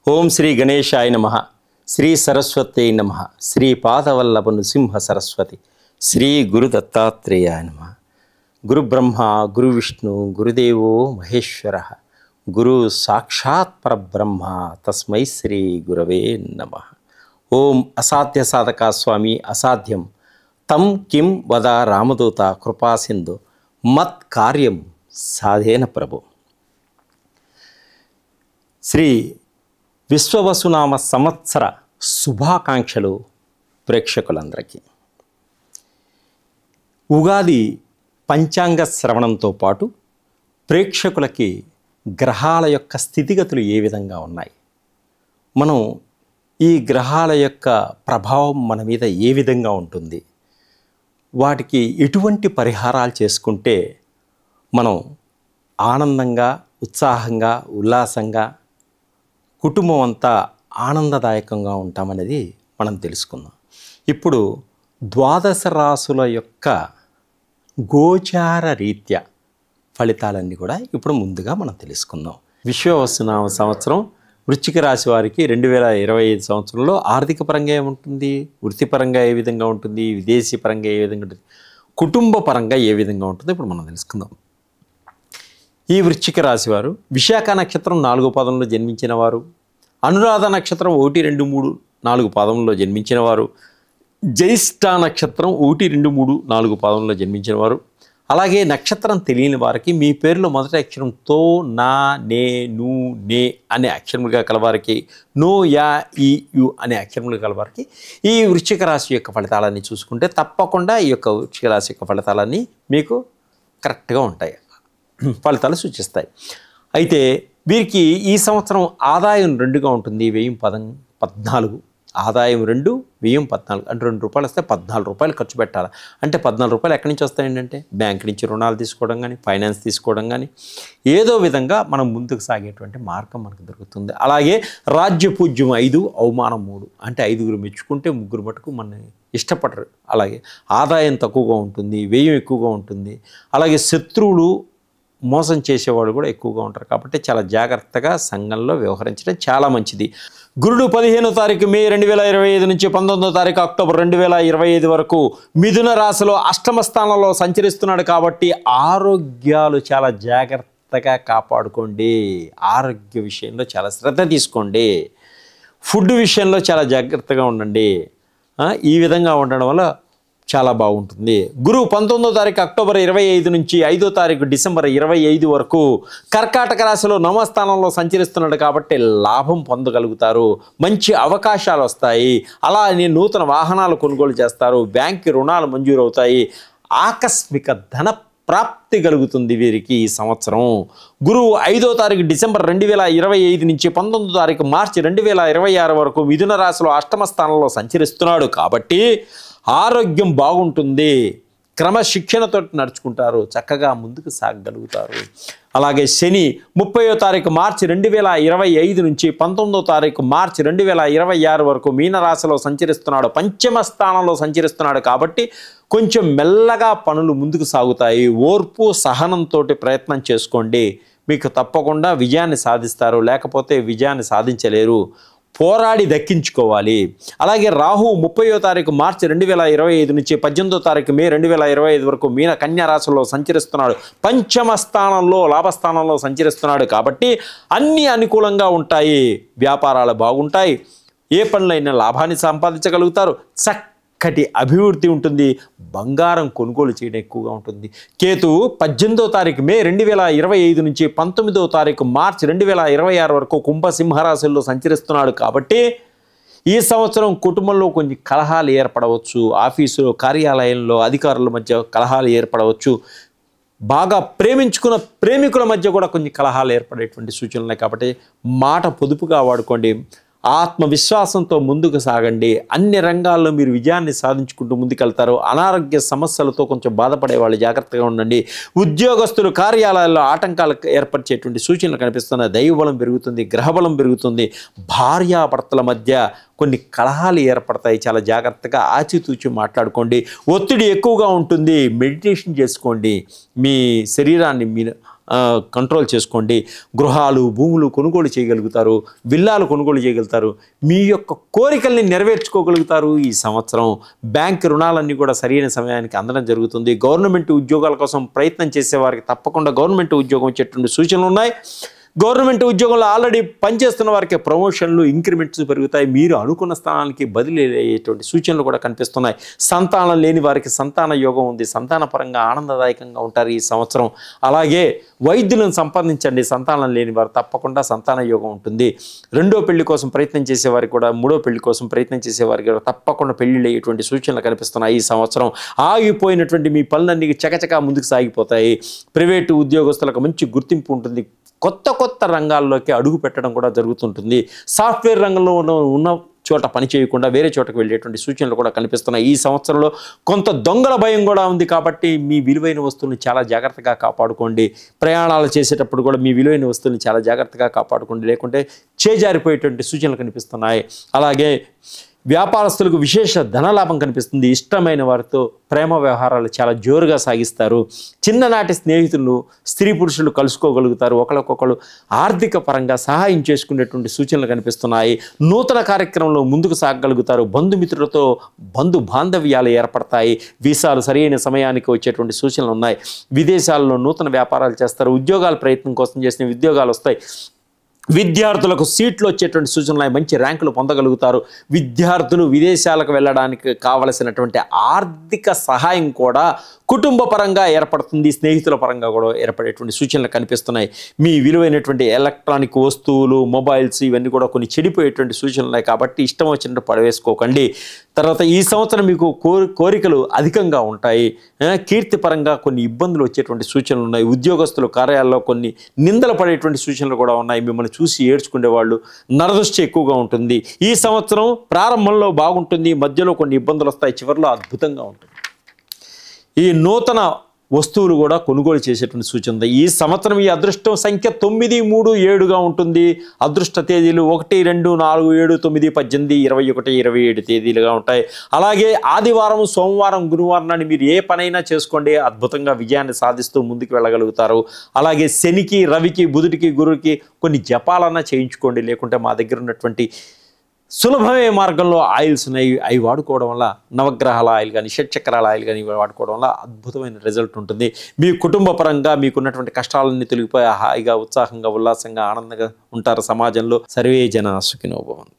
ఓం శ్రీ గణేశాయ నమః. శ్రీ సరస్వత్యై నమః. శ్రీ పాదవల్లభ నృసింహ సరస్వతి. శ్రీ గురు దత్తాత్రేయాయ నమః. గురు బ్రహ్మ గురు విష్ణు గురుదేవో మహేశ్వర. గురు సాక్షాత్ పరబ్రహ్మ. తస్మై శ్రీ గురవే నమః. ఓం అసాధ్య సాధక స్వామి అసాధ్యం తం కిం వద రామదూత కృపాసింధు మత్ కార్యం సాధేన ప్రభు. శ్రీ విశ్వవసునామ సంవత్సర శుభాకాంక్షలు ప్రేక్షకులందరికీ. ఉగాది పంచాంగ శ్రవణంతో పాటు ప్రేక్షకులకి గ్రహాల యొక్క స్థితిగతులు ఏ విధంగా ఉన్నాయి, మనం ఈ గ్రహాల యొక్క ప్రభావం మన మీద ఏ విధంగా ఉంటుంది, వాటికి ఎటువంటి పరిహారాలు చేసుకుంటే మనం ఆనందంగా ఉత్సాహంగా ఉల్లాసంగా కుటుంబం అంతా ఆనందదాయకంగా ఉంటామనేది మనం తెలుసుకుందాం. ఇప్పుడు ద్వాదశ రాశుల యొక్క గోచార రీత్యా ఫలితాలన్నీ కూడా ఇప్పుడు ముందుగా మనం తెలుసుకుందాం. విశ్వవసునామ సంవత్సరం వృశ్చిక రాశి వారికి 2025 సంవత్సరంలో ఆర్థిక పరంగా ఏముంటుంది, వృత్తిపరంగా ఏ విధంగా ఉంటుంది, విదేశీ పరంగా ఏ విధంగా ఉంటుంది, కుటుంబ పరంగా ఏ విధంగా ఉంటుందో ఇప్పుడు మనం తెలుసుకుందాం. ఈ వృశ్చిక రాశి వారు విశాఖ నక్షత్రం 4వ పాదంలో జన్మించిన వారు, అనురాధ నక్షత్రం 1, 2, 3, 4 పాదంలో జన్మించిన వారు, జ్యేష్ఠ నక్షత్రం 1, 2, 3, 4 పాదంలో జన్మించిన వారు, అలాగే నక్షత్రం తెలియని వారికి మీ పేరులో మొదటి అక్షరం తో, నా, నే, ను, నే అనే అక్షరములుగా కలవారికి, నో, యా, ఈ, యు అనే అక్షరములుగా కలవారికి ఈ వృశ్చిక రాశి యొక్క ఫలితాలన్నీ చూసుకుంటే తప్పకుండా ఈ యొక్క వృశ్చిక రాశి యొక్క ఫలితాలన్నీ మీకు కరెక్ట్గా ఉంటాయి, ఫలితాలు సూచిస్తాయి. అయితే వీరికి ఈ సంవత్సరం ఆదాయం 2గా ఉంటుంది, వ్యయం 14. ఆదాయం 2, వ్యయం 14. అంటే ₹2 వస్తే ₹14 ఖర్చు పెట్టాలి. అంటే ₹14 ఎక్కడి నుంచి వస్తాయంటే బ్యాంక్ నుంచి రుణాలు తీసుకోవడం కానీ, ఫైనాన్స్ తీసుకోవడం కానీ, ఏదో విధంగా మనం ముందుకు సాగేటువంటి మార్గం మనకు దొరుకుతుంది. అలాగే రాజ్యపూజ్యం 5, అవమానం 3. అంటే 5గురు మెచ్చుకుంటే 3 మటుకు మన ఇష్టపడరు. అలాగే ఆదాయం తక్కువగా ఉంటుంది, వ్యయం ఎక్కువగా ఉంటుంది. అలాగే శత్రువులు మోసం చేసేవాళ్ళు కూడా ఎక్కువగా ఉంటారు. కాబట్టి చాలా జాగ్రత్తగా సంఘంలో వ్యవహరించడం చాలా మంచిది. గురుడు 15వ తారీఖు మే 2025 నుంచి 19వ తారీఖు అక్టోబర్ 2025 వరకు మిథున రాశిలో అష్టమ స్థానంలో సంచరిస్తున్నాడు. కాబట్టి ఆరోగ్యాలు చాలా జాగ్రత్తగా కాపాడుకోండి. ఆరోగ్య విషయంలో చాలా శ్రద్ధ తీసుకోండి. ఫుడ్ విషయంలో చాలా జాగ్రత్తగా ఉండండి. ఈ విధంగా ఉండడం వల్ల చాలా బాగుంటుంది. గురువు 19వ తారీఖు అక్టోబర్ 25 నుంచి 5వ తారీఖు డిసెంబర్ 25 వరకు కర్కాటక రాశిలో నవమ స్థానంలో సంచరిస్తున్నాడు. కాబట్టి లాభం పొందగలుగుతారు, మంచి అవకాశాలు వస్తాయి. అలానే నూతన వాహనాలు కొనుగోలు చేస్తారు, బ్యాంకు రుణాలు మంజూరవుతాయి, ఆకస్మిక ధన ప్రాప్తి కలుగుతుంది వీరికి ఈ సంవత్సరం. గురువు 5వ తారీఖు డిసెంబర్ 2025 నుంచి 19వ తారీఖు మార్చి 2026 వరకు మిథున రాశిలో అష్టమ స్థానంలో సంచరిస్తున్నాడు. కాబట్టి ఆరోగ్యం బాగుంటుంది, క్రమశిక్షణతో నడుచుకుంటారు, చక్కగా ముందుకు సాగగలుగుతారు. అలాగే శని 30వ తారీఖు మార్చి 2025 నుంచి 19వ తారీఖు మార్చి 2026 వరకు మీనరాశిలో సంచరిస్తున్నాడు, పంచమ స్థానంలో సంచరిస్తున్నాడు. కాబట్టి కొంచెం మెల్లగా పనులు ముందుకు సాగుతాయి. ఓర్పు సహనంతో ప్రయత్నం చేసుకోండి, మీకు తప్పకుండా విజయాన్ని సాధిస్తారు, లేకపోతే విజయాన్ని సాధించలేరు. పోరాడి దక్కించుకోవాలి. అలాగే రాహు 30వ తారీఖు మార్చి 2025 నుంచి 18వ తారీఖు మే 2025 వరకు మీన కన్యా రాశిలో సంచరిస్తున్నాడు, పంచమ స్థానంలో లాభస్థానంలో సంచరిస్తున్నాడు. కాబట్టి అన్నీ అనుకూలంగా ఉంటాయి, వ్యాపారాలు బాగుంటాయి, ఏ పనులైనా లాభాన్ని సంపాదించగలుగుతారు, చక్కటి అభివృద్ధి ఉంటుంది, బంగారం కొనుగోలు చేయడం ఎక్కువగా ఉంటుంది. కేతు 18వ తారీఖు మే 2025 నుంచి 19వ తారీఖు మార్చి 2026 వరకు కుంభసింహరాశుల్లో సంచరిస్తున్నాడు. కాబట్టి ఈ సంవత్సరం కుటుంబంలో కొన్ని కలహాలు ఏర్పడవచ్చు, ఆఫీసులో కార్యాలయంలో అధికారుల మధ్య కలహాలు ఏర్పడవచ్చు, బాగా ప్రేమించుకున్న ప్రేమికుల మధ్య కూడా కొన్ని కలహాలు ఏర్పడేటువంటి సూచనలు ఉన్నాయి. కాబట్టి మాట పొదుపుగా వాడుకోండి, ఆత్మవిశ్వాసంతో ముందుకు సాగండి. అన్ని రంగాల్లో మీరు విజయాన్ని సాధించుకుంటూ ముందుకెళ్తారు. అనారోగ్య సమస్యలతో కొంచెం బాధపడే వాళ్ళు జాగ్రత్తగా ఉండండి. ఉద్యోగస్తులు కార్యాలయాల్లో ఆటంకాలు ఏర్పరిచేటువంటి సూచనలు కనిపిస్తున్నాయి. దైవబలం పెరుగుతుంది, గ్రహబలం పెరుగుతుంది, భార్యాభర్తల మధ్య కొన్ని కలహాలు ఏర్పడతాయి, చాలా జాగ్రత్తగా ఆచితూచి మాట్లాడుకోండి. ఒత్తిడి ఎక్కువగా ఉంటుంది, మెడిటేషన్ చేసుకోండి, మీ శరీరాన్ని మీరు కంట్రోల్ చేసుకోండి. గృహాలు, భూములు కొనుగోలు చేయగలుగుతారు, విల్లాలు కొనుగోలు చేయగలుగుతారు, మీ యొక్క కోరికల్ని నెరవేర్చుకోగలుగుతారు. ఈ సంవత్సరం బ్యాంక్ రుణాలన్నీ కూడా సరైన సమయానికి అందడం జరుగుతుంది. గవర్నమెంట్ ఉద్యోగాల కోసం ప్రయత్నం చేసేవారికి తప్పకుండా గవర్నమెంట్ ఉద్యోగం వచ్చేటువంటి సూచనలు ఉన్నాయి. గవర్నమెంట్ ఉద్యోగంలో ఆల్రెడీ పనిచేస్తున్న వారికి ప్రమోషన్లు, ఇంక్రిమెంట్స్ పెరుగుతాయి. మీరు అనుకున్న స్థానానికి బదిలీ అయ్యేటువంటి సూచనలు కూడా కనిపిస్తున్నాయి. సంతానం లేని వారికి సంతాన యోగం ఉంది. సంతానపరంగా ఆనందదాయకంగా ఉంటారు ఈ సంవత్సరం. అలాగే వైద్యులను సంపాదించండి. సంతానం లేని వారు తప్పకుండా సంతాన యోగం ఉంటుంది. రెండో పెళ్లి కోసం ప్రయత్నం చేసేవారికి కూడా, మూడో పెళ్లి కోసం ప్రయత్నం చేసేవారికి కూడా తప్పకుండా పెళ్లిళ్ళు అయ్యేటువంటి సూచనలు కనిపిస్తున్నాయి ఈ సంవత్సరం. ఆగిపోయినటువంటి మీ పనులన్నీ చకచకా ముందుకు సాగిపోతాయి. ప్రైవేటు ఉద్యోగస్తులకు మంచి గుర్తింపు ఉంటుంది. కొత్త రంగాల్లోకి అడుగు పెట్టడం కూడా జరుగుతుంటుంది. సాఫ్ట్వేర్ రంగంలో ఉన్న చోట పని చేయకుండా వేరే చోటకు వెళ్ళేటువంటి సూచనలు కూడా కనిపిస్తున్నాయి. ఈ సంవత్సరంలో కొంత దొంగల భయం కూడా ఉంది కాబట్టి మీ విలువైన వస్తువులను చాలా జాగ్రత్తగా కాపాడుకోండి. ప్రయాణాలు చేసేటప్పుడు కూడా మీ విలువైన వస్తువులను చాలా జాగ్రత్తగా కాపాడుకోండి, లేకుంటే చేజారిపోయేటువంటి సూచనలు కనిపిస్తున్నాయి. అలాగే వ్యాపారస్తులకు విశేష ధనలాభం కనిపిస్తుంది. ఇష్టమైన వారితో ప్రేమ వ్యవహారాలు చాలా జోరుగా సాగిస్తారు. చిన్ననాటి స్నేహితులు, స్త్రీ పురుషులు కలుసుకోగలుగుతారు. ఒకరికొకరు ఆర్థిక పరంగా సహాయం చేసుకునేటువంటి సూచనలు కనిపిస్తున్నాయి. నూతన కార్యక్రమంలో ముందుకు సాగగలుగుతారు. బంధుమిత్రులతో బాంధవ్యాలు ఏర్పడతాయి. వీసాలు సరైన సమయానికి వచ్చేటువంటి సూచనలు ఉన్నాయి. విదేశాల్లో నూతన వ్యాపారాలు చేస్తారు. ఉద్యోగాల ప్రయత్నం కోసం చేసిన ఉద్యోగాలు వస్తాయి. విద్యార్థులకు సీట్లు వచ్చేటువంటి సూచనలు, మంచి ర్యాంకులు పొందగలుగుతారు. విద్యార్థులు విదేశాలకు వెళ్ళడానికి కావలసినటువంటి ఆర్థిక సహాయం కూడా కుటుంబ పరంగా ఏర్పడుతుంది. స్నేహితుల పరంగా కూడా ఏర్పడేటువంటి సూచనలు కనిపిస్తున్నాయి. మీ విలువైనటువంటి ఎలక్ట్రానిక్ వస్తువులు, మొబైల్స్ ఇవన్నీ కూడా కొన్ని చెడిపోయేటువంటి సూచనలు ఉన్నాయి కాబట్టి ఇష్టం వచ్చినట్టు పడవేసుకోకండి. తర్వాత ఈ సంవత్సరం మీకు కోరికలు అధికంగా ఉంటాయి. కీర్తిపరంగా కొన్ని ఇబ్బందులు వచ్చేటువంటి సూచనలు ఉన్నాయి. ఉద్యోగస్తులు కార్యాలయంలో కొన్ని నిందలు పడేటువంటి సూచనలు కూడా ఉన్నాయి. మిమ్మల్ని చూసి ఏడ్చుకునే వాళ్ళు నరదృష్టి ఎక్కువగా ఉంటుంది. ఈ సంవత్సరం ప్రారంభంలో బాగుంటుంది, మధ్యలో కొన్ని ఇబ్బందులు వస్తాయి, చివరిలో అద్భుతంగా ఉంటుంది. ఈ నూతన వస్తువులు కూడా కొనుగోలు చేసేటువంటి సూచన ఉంది. ఈ సంవత్సరం ఈ అదృష్టం సంఖ్య 9, 3, 7గా ఉంటుంది. అదృష్ట తేదీలు 1, 2, 4, 7, 9, 18, 21, 27 తేదీలుగా ఉంటాయి. అలాగే ఆదివారం, సోమవారం, గురువారం నాడు మీరు ఏ పనైనా చేసుకోండి, అద్భుతంగా విజయాన్ని సాధిస్తూ ముందుకు వెళ్ళగలుగుతారు. అలాగే శనికి, రవికి, బుధుడికి, గురువుకి కొన్ని జపాలన్నా చేయించుకోండి. లేకుంటే మా దగ్గర ఉన్నటువంటి సులభమైన మార్గంలో ఆయిల్స్ ఉన్నాయి, అవి వాడుకోవడం వల్ల నవగ్రహాల ఆయిల్ కానీ, షట్చక్రాల ఆయిల్ కానీ వాడుకోవడం వల్ల అద్భుతమైన రిజల్ట్ ఉంటుంది. మీ కుటుంబ పరంగా మీకున్నటువంటి కష్టాలన్నీ తొలగిపోయి హాయిగా, ఉత్సాహంగా, ఉల్లాసంగా, ఆనందంగా ఉంటారు. సమాజంలో సర్వే జన సుఖినో భవంతు.